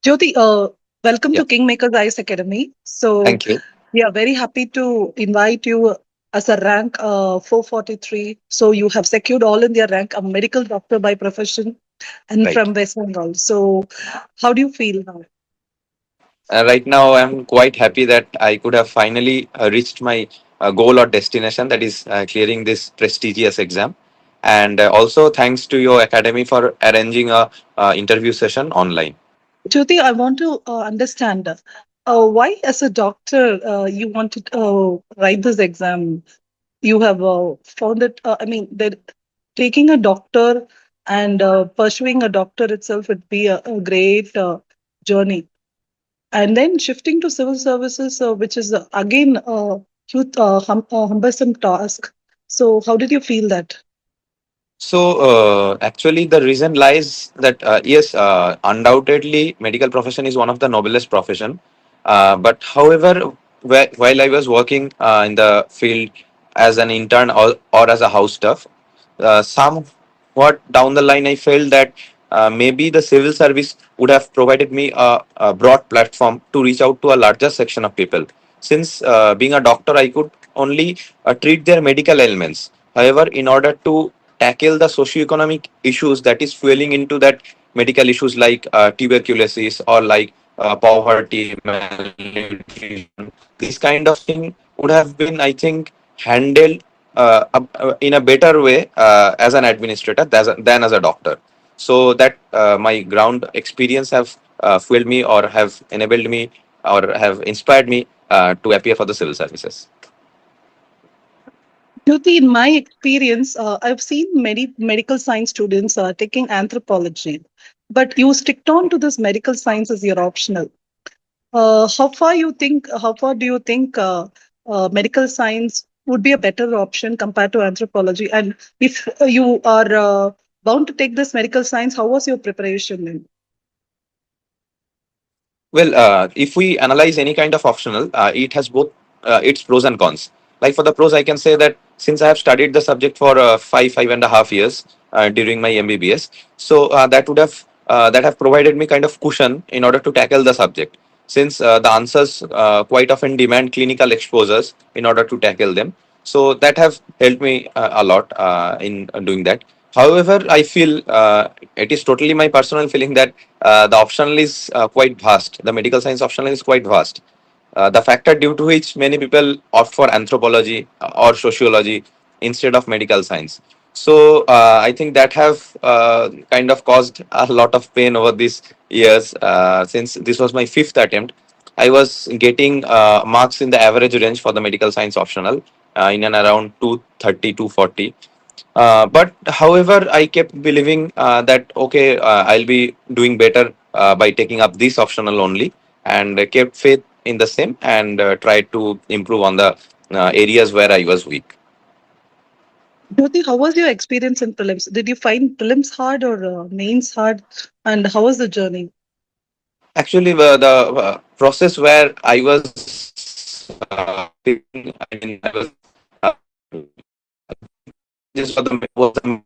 Jyoti, welcome Yeah, to Kingmakers IAS Academy. So, thank you. we are very happy to invite you as a rank 443. So, you have secured all India rank, a medical doctor by profession, and Right. from West Bengal. So, how do you feel now? Right now, I'm quite happy that I could have finally reached my goal or destination, that is clearing this prestigious exam. And also, thanks to your academy for arranging a interview session online. Jyoti, I want to understand why, as a doctor, you wanted to write this exam. You have found it, that taking a doctor and pursuing a doctor itself would be a great journey. And then shifting to civil services, which is again a huge, cumbersome task. So, how did you feel that? So, actually, the reason lies that yes, undoubtedly, medical profession is one of the noblest profession. But however, while I was working in the field as an intern or as a house staff, somewhat down the line, I felt that maybe the civil service would have provided me a broad platform to reach out to a larger section of people. Since being a doctor, I could only treat their medical ailments. However, in order to tackle the socioeconomic issues that is fueling into that medical issues like tuberculosis or like poverty, malnutrition, this kind of thing would have been, I think, handled in a better way as an administrator than as a doctor. So that my ground experience have fueled me or have enabled me or have inspired me to appear for the civil services. Jyoti, in my experience, I've seen many medical science students taking anthropology, but you stick on to this medical science as your optional. How far do you think medical science would be a better option compared to anthropology? And if you are bound to take this medical science, how was your preparation then? Well, if we analyze any kind of optional, it has both its pros and cons. Like for the pros, I can say that since I have studied the subject for 5.5 years during my MBBS, so that have provided me kind of cushion in order to tackle the subject. Since the answers quite often demand clinical exposures in order to tackle them, so that have helped me a lot in doing that. However, I feel it is totally my personal feeling that the optional is quite vast. The medical science optional is quite vast. The factor due to which many people opt for anthropology or sociology instead of medical science. So I think that have kind of caused a lot of pain over these years. Since this was my fifth attempt, I was getting marks in the average range for the medical science optional in and around 230, 240. But however, I kept believing that okay, I'll be doing better by taking up this optional only, and kept faith in the same and tried to improve on the areas where I was weak. Jyoti, how was your experience in prelims? Did you find prelims hard or mains hard? And how was the journey? Actually, the process where I was, I mean, I was this was the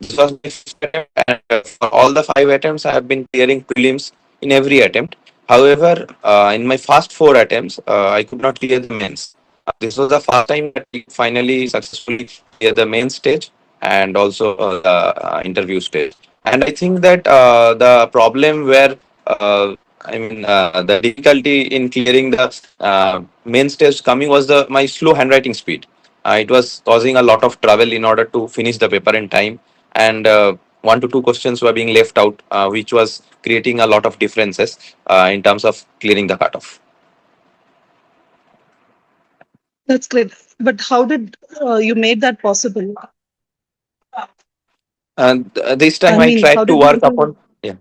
this was my fifth attempt, and for all the five attempts, I have been clearing prelims in every attempt. However, in my first four attempts, I could not clear the mains. This was the first time that I finally successfully cleared the main stage and also the interview stage. And I think that the problem where the difficulty in clearing the main stage coming was the my slow handwriting speed. It was causing a lot of trouble in order to finish the paper in time, and one to two questions were being left out, which was creating a lot of differences in terms of clearing the cutoff. That's great. But how did you made that possible? And this I time I mean, how tried to did you work do? upon. Yeah,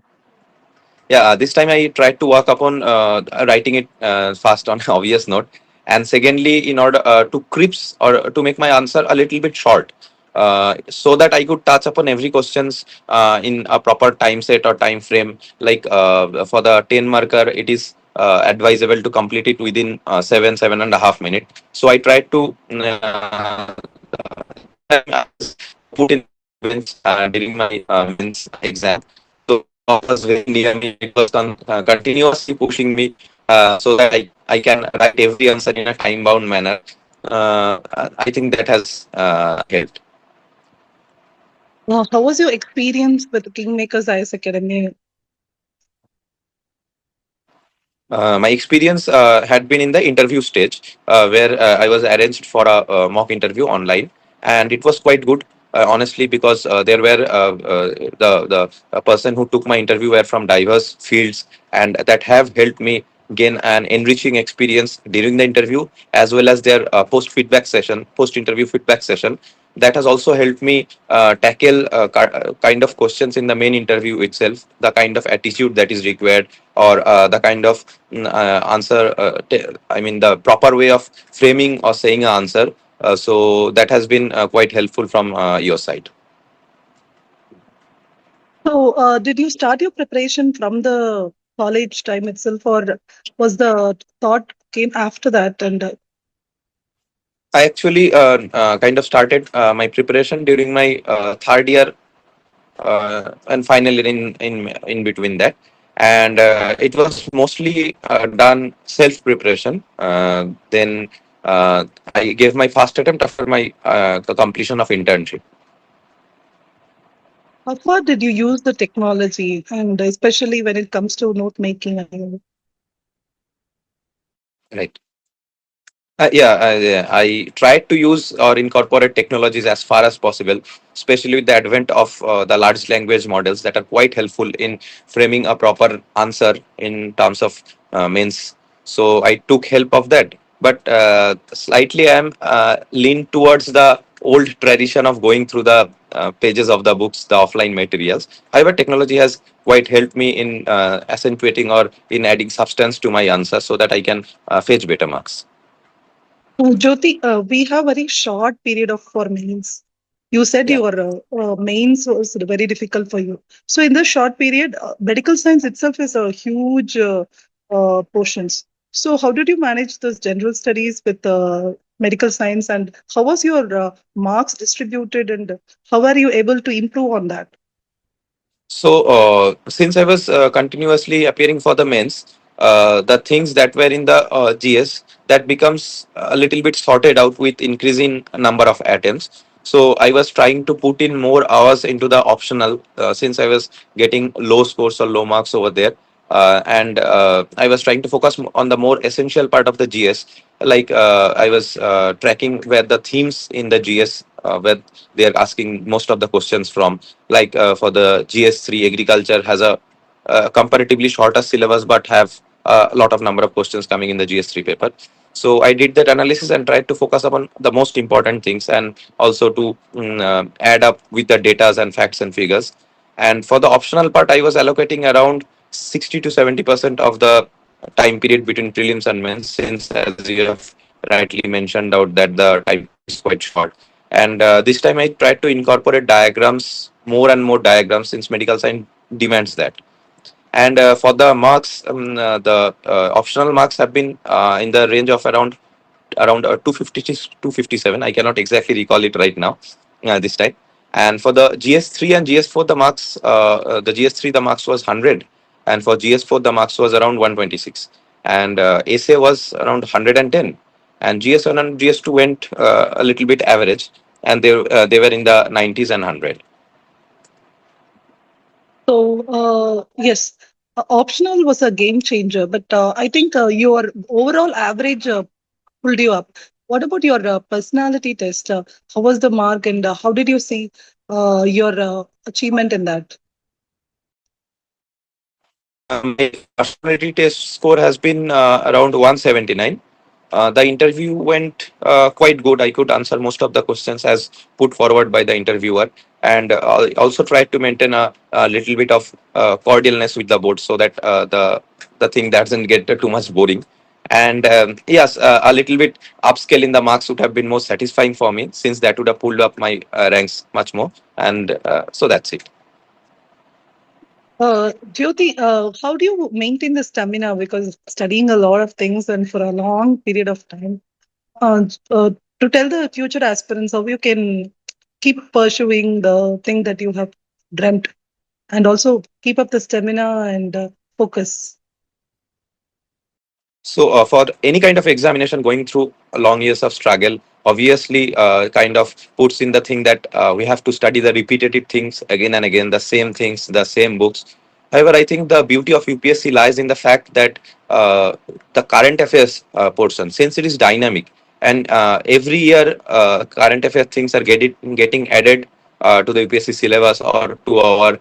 yeah. This time I tried to work upon writing it fast on obvious note, and secondly, in order to crisp or to make my answer a little bit short, so that I could touch upon every questions in a proper time set or time frame. Like for the 10 marker, it is advisable to complete it within 7.5 minutes. So I tried to put in events during my mains exam. was very near me. It was continuously pushing me so that I can write every answer in a time bound manner. I think that has helped. How was your experience with Kingmakers IAS Academy? My experience had been in the interview stage, where I was arranged for a mock interview online, and it was quite good, honestly, because there were the person who took my interview were from diverse fields, and that have helped me gain an enriching experience during the interview, as well as their post interview feedback session. That has also helped me tackle kind of questions in the main interview itself, the kind of attitude that is required, or the kind of answer. I mean, the proper way of framing or saying an answer. So that has been quite helpful from your side. So, did you start your preparation from the college time itself, or was the thought came after that? And I actually kind of started my preparation during my third year and final year in between that, and it was mostly done self preparation. Then I gave my first attempt after my the completion of internship. how far did you use the technology, and especially when it comes to note making? Right. Yeah, I tried to use or incorporate technologies as far as possible, especially with the advent of the large language models that are quite helpful in framing a proper answer in terms of mains. So I took help of that, but slightly I am lean towards the old tradition of going through the pages of the books, the offline materials. However, technology has quite helped me in accentuating or in adding substance to my answer so that I can fetch better marks. Jyoti, we have very short period of for mains. You said Yeah. your mains was very difficult for you. So in the short period, medical science itself is a huge portions. So how did you manage those general studies with medical science, and how was your marks distributed, and how are you able to improve on that? So, since I was continuously appearing for the mains, the things that were in the GS that becomes a little bit sorted out with increasing number of attempts. So, I was trying to put in more hours into the optional since I was getting low scores or low marks over there. And I was trying to focus on the more essential part of the GS. Like I was tracking where the themes in the GS, where they are asking most of the questions from. Like for the GS3, agriculture has a comparatively shorter syllabus, but have a lot of number of questions coming in the GS3 paper. So I did that analysis and tried to focus upon the most important things, and also to add up with the datas and facts and figures. And for the optional part, I was allocating around 60 to 70% of the time period between prelims and mains, since as you have rightly mentioned out that the time period is quite short. And this time I tried to incorporate diagrams, more and more diagrams, since medical science demands that. And for the marks, the optional marks have been in the range of around 250 to 257. I cannot exactly recall it right now this time. And for the GS3 and GS4, the GS3 the marks was 100, and for GS4 the marks was around 126, and SA was around 110, and GS1 and GS2 went a little bit average, and they were in the 90s and 100. So, yes, optional was a game changer, but I think your overall average pulled you up. What about your personality test? How was the mark, and how did you see your achievement in that? My personality test score has been around 179. The interview went quite good. I could answer most of the questions as put forward by the interviewer, and also tried to maintain a little bit of cordialness with the board so that the thing doesn't get too much boring. And yes, a little bit upscale in the marks would have been more satisfying for me, since that would have pulled up my ranks much more. And so that's it. Jyoti, how do you maintain the stamina? Because studying a lot of things and for a long period of time, to tell the future aspirants how you can keep pursuing the thing that you have dreamt. and also keep up the stamina and focus. So, for any kind of examination going through long years of struggle, obviously, kind of puts in the thing that we have to study the repetitive things again and again, the same things, the same books. However, I think the beauty of UPSC lies in the fact that the current affairs portion, since it is dynamic, and every year current affairs things are getting added to the UPSC syllabus or to our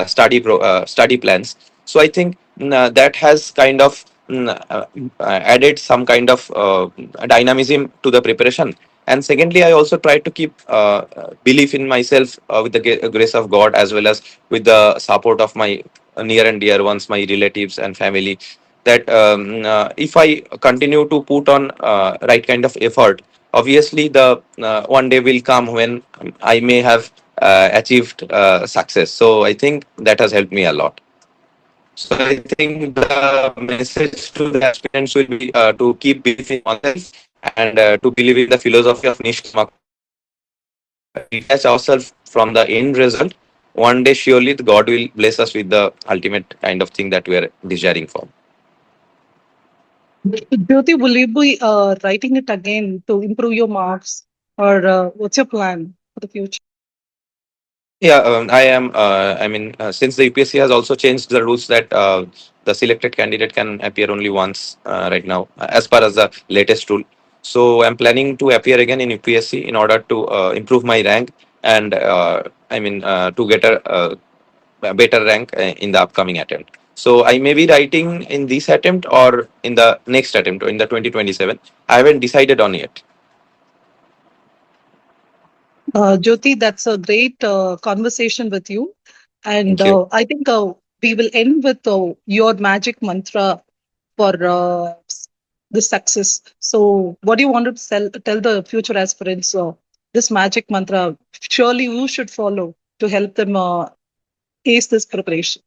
study plans. So I think that has kind of added some kind of dynamism to the preparation. And secondly, I also try to keep belief in myself with the grace of God, as well as with the support of my near and dear ones, my relatives and family. That if I continue to put on right kind of effort, obviously the one day will come when I may have achieved success. So I think that has helped me a lot. So I think the message to the aspirants will be to keep believing in oneself and to believe in the philosophy of Nishkama Karma. If we detach ourselves from the end result, one day surely the God will bless us with the ultimate kind of thing that we are desiring for. Jyoti, will you be writing it again to improve your marks, or what's your plan for the future? Yeah, I am. I mean, since the UPSC has also changed the rules that the selected candidate can appear only once right now, as per as the latest rule. So I'm planning to appear again in UPSC in order to improve my rank and to get a better rank in the upcoming attempt. So I may be writing in this attempt or in the next attempt or in the 2027. I haven't decided on yet. Jyoti, that's a great conversation with you. And Thank you. I think we will end with your magic mantra for the success. So, what do you want to tell the future aspirants? This magic mantra, surely you should follow to help them ace this preparation.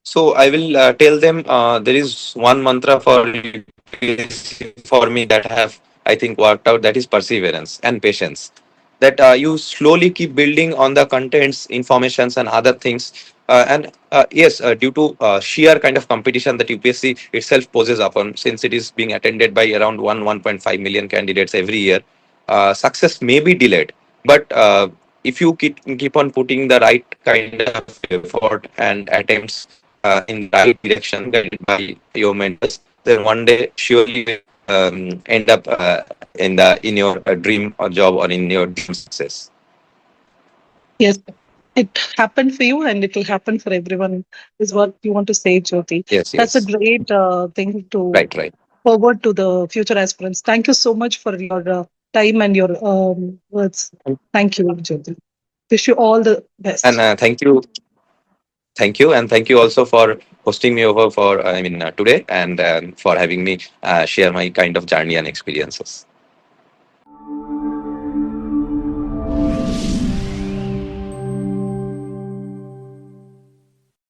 So I will tell them there is one mantra for UPSC for me that have I think worked out, that is perseverance and patience. That you slowly keep building on the contents, informations, and other things. And yes, due to sheer kind of competition that UPSC itself poses upon, since it is being attended by around 1.5 million candidates every year, success may be delayed. But if you keep on putting the right kind of effort and attempts in the right direction, guided by your mentors, then one day surely will end up in your dream or job or in your dream success. Yes, it happened for you and it will happen for everyone, is what you want to say, Jyoti. Yes, That's a yes, great thing to right, right. forward to the future aspirants. Thank you so much for your time and your words. Thank you, Jyoti. Wish you all the And best. thank you, and thank you also for hosting me over for today, and for having me share my kind of journey and experiences.